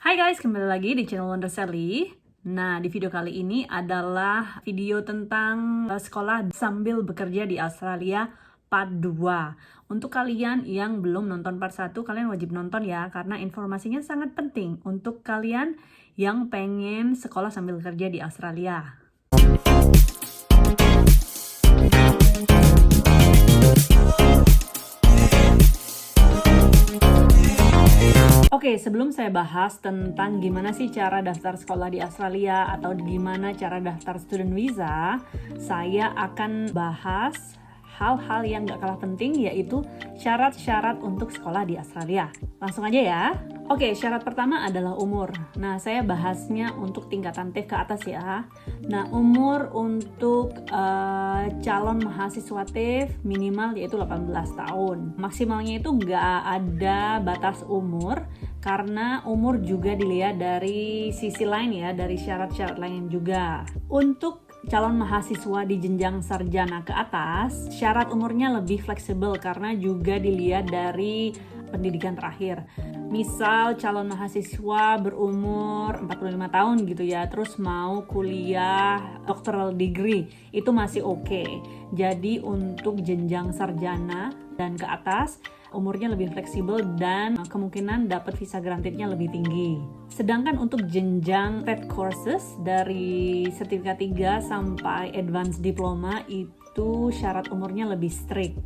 Hai guys, kembali lagi di channel Wonder Sally. Nah, di video kali ini adalah video tentang sekolah sambil bekerja di Australia part 2. Untuk kalian yang belum nonton part 1, kalian wajib nonton ya, karena informasinya sangat penting untuk kalian yang pengen sekolah sambil kerja di Australia. Oke, sebelum saya bahas tentang gimana sih cara daftar sekolah di Australia atau gimana cara daftar student visa, saya akan bahas hal-hal yang gak kalah penting, yaitu syarat-syarat untuk sekolah di Australia. Langsung aja ya. Oke, syarat pertama adalah umur. Nah, saya bahasnya untuk tingkatan TAFE ke atas ya. Nah, umur untuk calon mahasiswa TAFE minimal yaitu 18 tahun. Maksimalnya itu nggak ada batas umur, karena umur juga dilihat dari sisi lain ya, dari syarat-syarat lain juga. Untuk calon mahasiswa di jenjang sarjana ke atas, syarat umurnya lebih fleksibel karena juga dilihat dari pendidikan terakhir. Misal calon mahasiswa berumur 45 tahun gitu ya, terus mau kuliah doctoral degree, itu masih oke. Jadi untuk jenjang sarjana dan ke atas, umurnya lebih fleksibel dan kemungkinan dapat visa grantednya lebih tinggi. Sedangkan untuk jenjang TED courses dari sertifikat 3 sampai advanced diploma itu syarat umurnya lebih strict.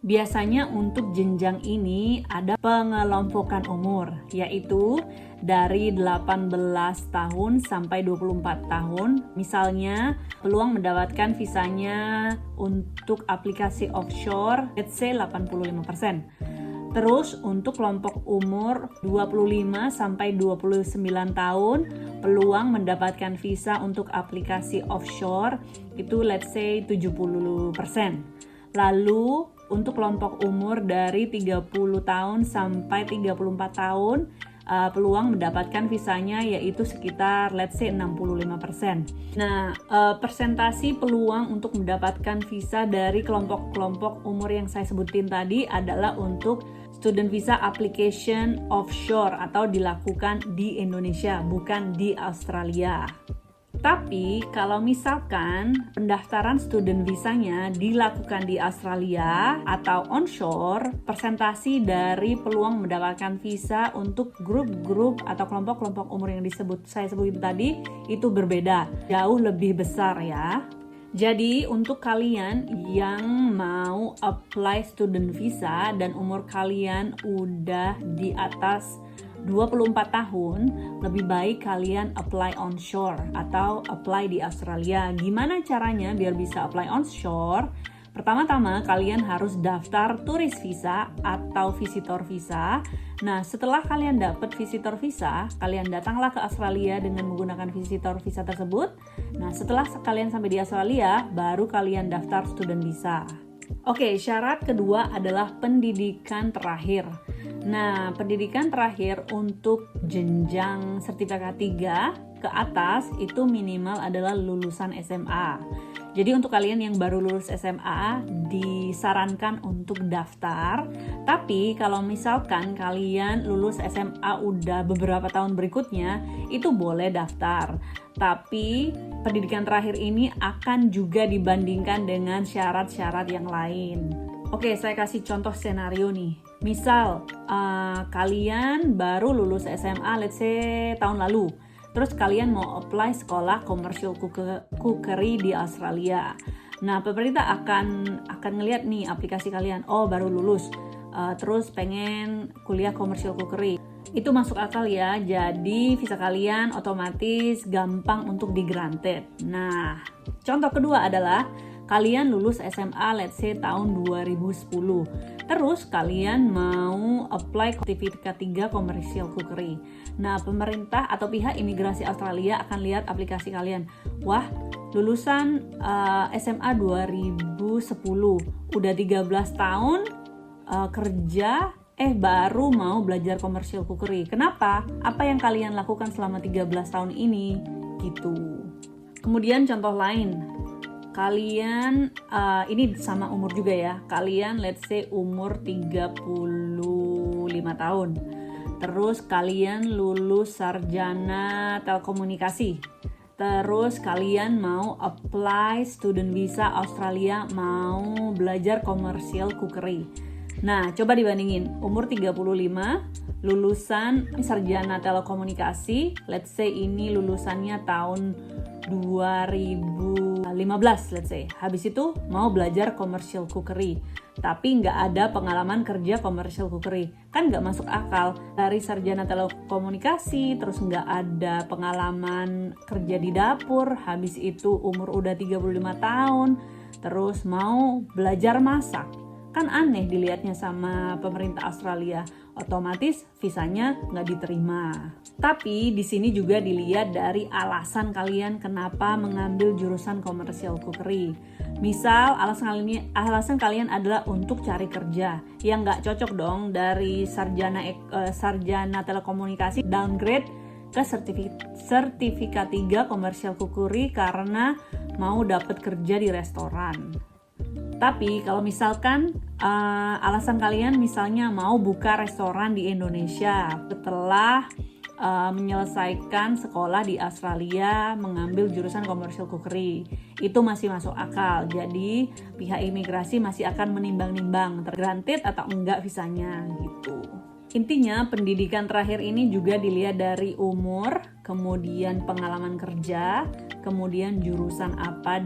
Biasanya untuk jenjang ini ada pengelompokan umur, yaitu dari 18 tahun sampai 24 tahun. Misalnya, peluang mendapatkan visanya untuk aplikasi offshore, let's say 85%. Terus untuk kelompok umur 25 sampai 29 tahun, peluang mendapatkan visa untuk aplikasi offshore itu let's say 70%. Lalu untuk kelompok umur dari 30 tahun sampai 34 tahun, peluang mendapatkan visanya yaitu sekitar let's say 65%. Nah, persentasi peluang untuk mendapatkan visa dari kelompok-kelompok umur yang saya sebutin tadi adalah untuk student visa application offshore atau dilakukan di Indonesia, bukan di Australia. Tapi kalau misalkan pendaftaran student visanya dilakukan di Australia atau onshore, persentasi dari peluang mendapatkan visa untuk grup-grup atau kelompok-kelompok umur yang saya sebutin tadi itu berbeda, jauh lebih besar ya. Jadi untuk kalian yang mau apply student visa dan umur kalian udah di atas 24 tahun, lebih baik kalian apply onshore atau apply di Australia. Gimana caranya biar bisa apply onshore? Pertama-tama kalian harus daftar turis visa atau visitor visa. Nah, setelah kalian dapat visitor visa, kalian datanglah ke Australia dengan menggunakan visitor visa tersebut. Nah, setelah kalian sampai di Australia, baru kalian daftar student visa. Oke, syarat kedua adalah pendidikan terakhir. Nah, pendidikan terakhir untuk jenjang sertifikat 3 ke atas itu minimal adalah lulusan SMA. Jadi untuk kalian yang baru lulus SMA disarankan untuk daftar. Tapi kalau misalkan kalian lulus SMA udah beberapa tahun berikutnya, itu boleh daftar. Tapi pendidikan terakhir ini akan juga dibandingkan dengan syarat-syarat yang lain. Oke, saya kasih contoh scenario nih. Misal kalian baru lulus SMA let's say tahun lalu. Terus kalian mau apply sekolah commercial cookery di Australia. Nah, pemerintah akan ngeliat nih aplikasi kalian. Oh, baru lulus. Terus pengen kuliah commercial cookery. Itu masuk akal ya. Jadi visa kalian otomatis gampang untuk di-granted. Nah, contoh kedua adalah kalian lulus SMA let's say tahun 2010. Terus kalian mau apply sertifikat 3 commercial cookery. Nah, pemerintah atau pihak imigrasi Australia akan lihat aplikasi kalian. Wah, lulusan SMA 2010, udah 13 tahun kerja, baru mau belajar commercial cookery. Kenapa? Apa yang kalian lakukan selama 13 tahun ini? Gitu. Kemudian contoh lain, kalian ini sama umur juga ya. Kalian let's say umur 35 tahun. terus kalian lulus sarjana telekomunikasi, terus kalian mau apply student visa Australia, mau belajar commercial cookery. Nah, coba dibandingin, umur 35, lulusan sarjana telekomunikasi, let's say ini lulusannya tahun 2015, let's say. Habis itu mau belajar commercial cookery, tapi nggak ada pengalaman kerja commercial cookery. Kan nggak masuk akal, dari sarjana telekomunikasi, terus nggak ada pengalaman kerja di dapur, habis itu umur udah 35 tahun, terus mau belajar masak. Kan aneh dilihatnya sama pemerintah Australia, otomatis visanya nggak diterima. Tapi di sini juga dilihat dari alasan kalian kenapa mengambil jurusan commercial cookery. Misal alasan kalian adalah untuk cari kerja, yang nggak cocok dong dari sarjana telekomunikasi downgrade ke sertifikat 3 commercial cookery karena mau dapat kerja di restoran. Tapi kalau misalkan alasan kalian misalnya mau buka restoran di Indonesia setelah menyelesaikan sekolah di Australia, mengambil jurusan commercial cookery, itu masih masuk akal. Jadi pihak imigrasi masih akan menimbang-nimbang granted atau enggak visanya gitu. Intinya pendidikan terakhir ini juga dilihat dari umur, kemudian pengalaman kerja, kemudian jurusan apa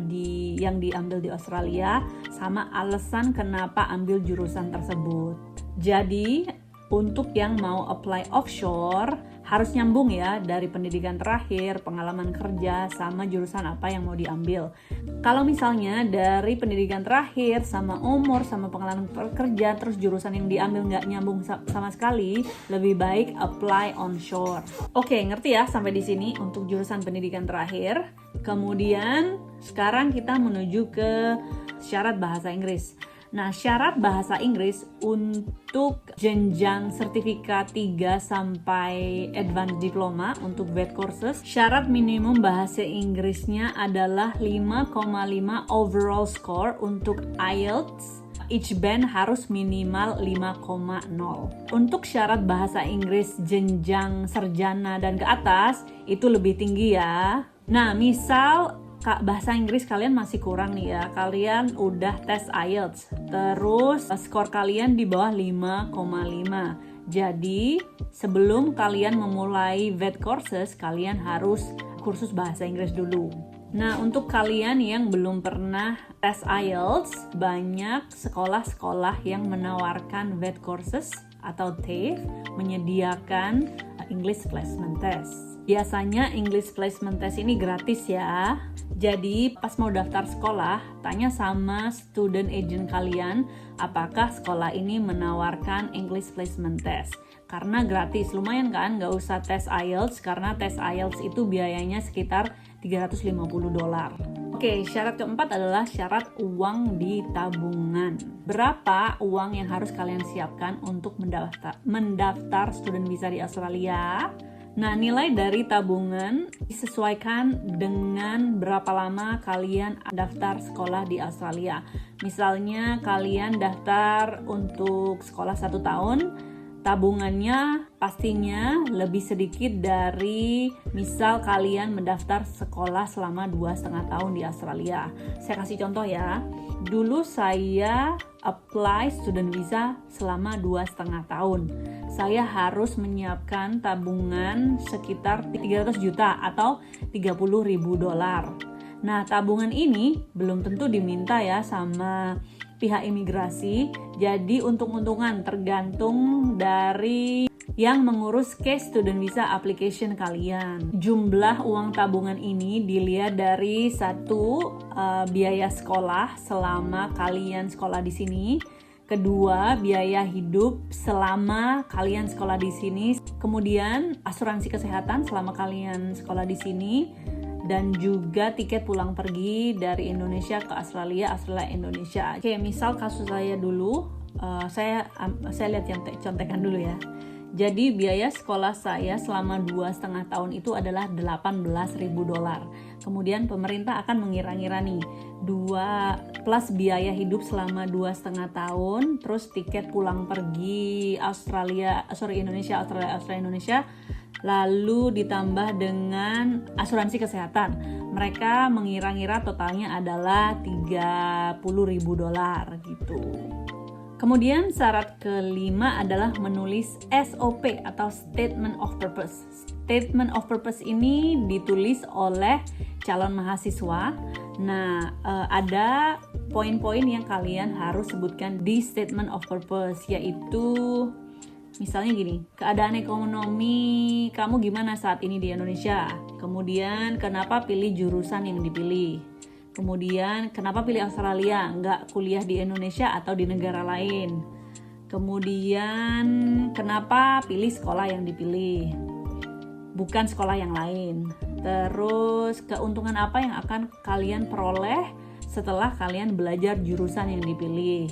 yang diambil di Australia, sama alasan kenapa ambil jurusan tersebut. Jadi untuk yang mau apply offshore harus nyambung ya dari pendidikan terakhir, pengalaman kerja, sama jurusan apa yang mau diambil. Kalau misalnya dari pendidikan terakhir sama umur sama pengalaman kerja terus jurusan yang diambil nggak nyambung sama sekali, lebih baik apply onshore. Oke, ngerti ya sampai di sini untuk jurusan pendidikan terakhir. Kemudian sekarang kita menuju ke syarat bahasa Inggris. Nah, syarat bahasa Inggris untuk jenjang sertifikat 3 sampai advanced diploma untuk VET courses, syarat minimum bahasa Inggrisnya adalah 5,5 overall score untuk IELTS. Each band harus minimal 5,0. Untuk syarat bahasa Inggris jenjang sarjana dan ke atas, itu lebih tinggi ya. Nah, misal bahasa Inggris kalian masih kurang nih ya, kalian udah tes IELTS, terus skor kalian di bawah 5,5. Jadi sebelum kalian memulai VET courses, kalian harus kursus bahasa Inggris dulu. Nah, untuk kalian yang belum pernah tes IELTS, banyak sekolah-sekolah yang menawarkan VET courses atau TAFE menyediakan English Placement Test. Biasanya English Placement Test ini gratis ya. Jadi pas mau daftar sekolah, tanya sama student agent kalian apakah sekolah ini menawarkan English Placement Test. Karena gratis, lumayan kan, nggak usah tes IELTS, karena tes IELTS itu biayanya sekitar $350. Oke, syarat keempat adalah syarat uang di tabungan. Berapa uang yang harus kalian siapkan untuk mendaftar student visa di Australia? Nah, nilai dari tabungan disesuaikan dengan berapa lama kalian daftar sekolah di Australia. Misalnya kalian daftar untuk sekolah 1 tahun, tabungannya pastinya lebih sedikit dari misal kalian mendaftar sekolah selama 2,5 tahun di Australia. Saya kasih contoh ya. Dulu saya apply student visa selama 2,5 tahun. Saya harus menyiapkan tabungan sekitar 300 juta atau $30,000. Nah, tabungan ini belum tentu diminta ya sama pihak imigrasi. Jadi untung-untungan tergantung dari yang mengurus case student visa application kalian. Jumlah uang tabungan ini dilihat dari satu, biaya sekolah selama kalian sekolah di sini. Kedua, biaya hidup selama kalian sekolah di sini. Kemudian asuransi kesehatan selama kalian sekolah di sini. Dan juga tiket pulang pergi dari Indonesia ke Australia, Indonesia. Oke, misal kasus saya dulu, saya lihat yang contekan dulu ya. Jadi biaya sekolah saya selama 2,5 tahun itu adalah $18.000. Kemudian pemerintah akan mengira-ngira nih, 2 plus biaya hidup selama 2,5 tahun, terus tiket pulang pergi Indonesia, lalu ditambah dengan asuransi kesehatan. Mereka mengira-ngira totalnya adalah $30.000 gitu. Kemudian syarat kelima adalah menulis SOP atau Statement of Purpose. Statement of Purpose ini ditulis oleh calon mahasiswa. Nah, ada poin-poin yang kalian harus sebutkan di Statement of Purpose, yaitu misalnya gini, keadaan ekonomi kamu gimana saat ini di Indonesia? Kemudian kenapa pilih jurusan yang dipilih? Kemudian kenapa pilih Australia, nggak kuliah di Indonesia atau di negara lain? Kemudian kenapa pilih sekolah yang dipilih, bukan sekolah yang lain? Terus keuntungan apa yang akan kalian peroleh setelah kalian belajar jurusan yang dipilih?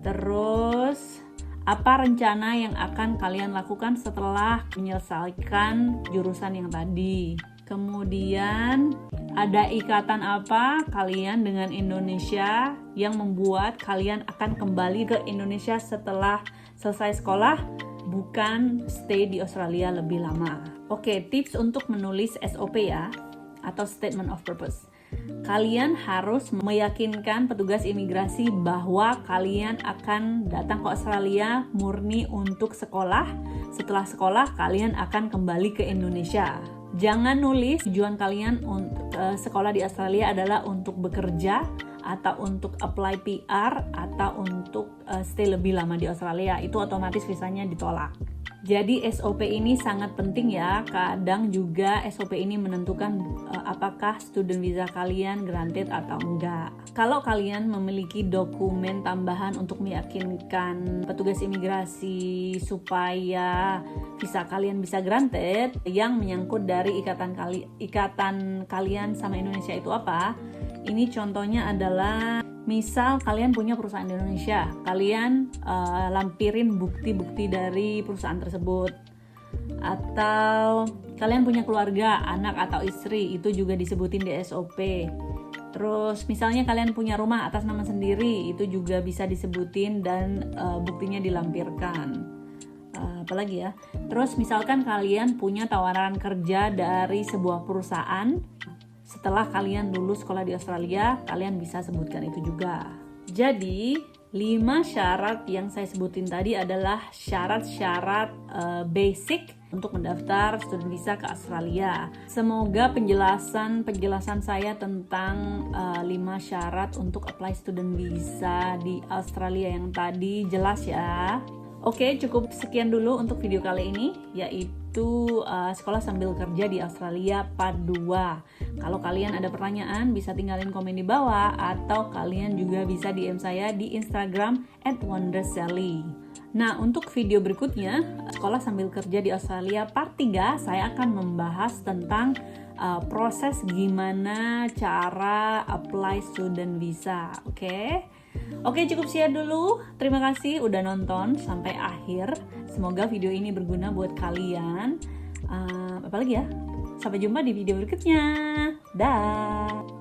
Terus apa rencana yang akan kalian lakukan setelah menyelesaikan jurusan yang tadi? Kemudian ada ikatan apa kalian dengan Indonesia yang membuat kalian akan kembali ke Indonesia setelah selesai sekolah, bukan stay di Australia lebih lama. Oke, tips untuk menulis SOP ya, atau Statement of Purpose. Kalian harus meyakinkan petugas imigrasi bahwa kalian akan datang ke Australia murni untuk sekolah. Setelah sekolah, kalian akan kembali ke Indonesia. Jangan nulis tujuan kalian untuk sekolah di Australia adalah untuk bekerja atau untuk apply PR atau untuk stay lebih lama di Australia. Itu otomatis visanya ditolak. Jadi SOP ini sangat penting ya. Kadang juga SOP ini menentukan apakah student visa kalian granted atau enggak. Kalau kalian memiliki dokumen tambahan untuk meyakinkan petugas imigrasi supaya visa kalian bisa granted, yang menyangkut dari ikatan kalian sama Indonesia itu apa? Ini contohnya adalah misal kalian punya perusahaan di Indonesia, kalian lampirin bukti-bukti dari perusahaan tersebut. Atau kalian punya keluarga, anak atau istri, itu juga disebutin di SOP. Terus misalnya kalian punya rumah atas nama sendiri, itu juga bisa disebutin dan buktinya dilampirkan. Apalagi ya. Terus misalkan kalian punya tawaran kerja dari sebuah perusahaan, setelah kalian lulus sekolah di Australia, kalian bisa sebutkan itu juga. Jadi, 5 syarat yang saya sebutin tadi adalah syarat-syarat basic untuk mendaftar student visa ke Australia. Semoga penjelasan saya tentang 5 syarat untuk apply student visa di Australia yang tadi jelas ya. Oke, cukup sekian dulu untuk video kali ini, yaitu sekolah sambil kerja di Australia part 2. Kalau kalian ada pertanyaan, bisa tinggalin komen di bawah, atau kalian juga bisa DM saya di Instagram @wondersally. Nah, untuk video berikutnya, sekolah sambil kerja di Australia part 3, saya akan membahas tentang proses gimana cara apply student visa. Oke, cukup sekian dulu. Terima kasih udah nonton sampai akhir. Semoga video ini berguna buat kalian. Apalagi ya? Sampai jumpa di video berikutnya. Dah.